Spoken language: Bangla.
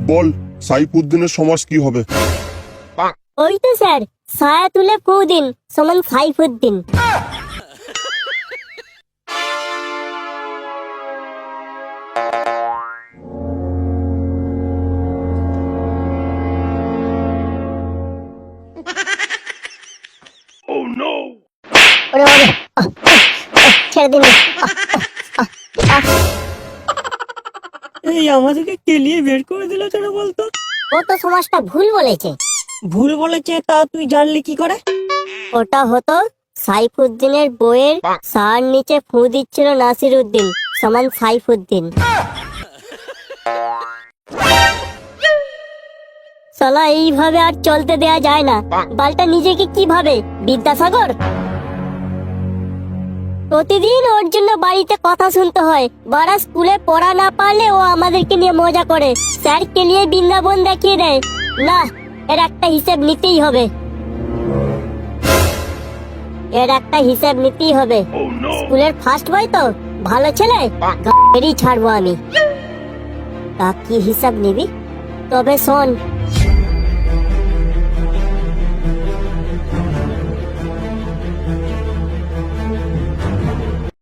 বল সাইফুদ্দিনের সমাস কি হবে? ওই তো স্যার, ছায়া তুলে ফু দিন সমান সাইফুদ্দিন। ওরে ওরে, ছেড়ে দিন। এই আমাদেরকে কেলিয়ে বের করে দিল কেন বলতো? ও তো সমাজটা ভুল বলেছে। ভুল বলেছে, তা তুই জানলি কি করে? ওটা হতো সাইফুদ্দিনের বইয়ের সার নিচে ফু দিচ্ছিল নাসিরউদ্দিন সমান সাইফুদ্দিন। শালা এইভাবে আর চলতে দেয়া যায় না। বালটা নিজেকে কি ভাবে, বিদ্যাসাগর? প্রতিদিন ওর জন্য বাড়িতে কথা শুনতে হয়। বাড়া স্কুলে পড়া না পারলে ও আমাদেরকে নিয়ে মজা করে, স্যারকে নিয়ে বৃন্দাবন দেখিয়ে দেয়। না, এর একটা হিসেব নিতেই হবে। স্কুলের ফার্স্ট বয় তো, ভালো ছেলে, গাড়ি ছাড়বো আমি। তা কি হিসাব নিবি? তবে শোন,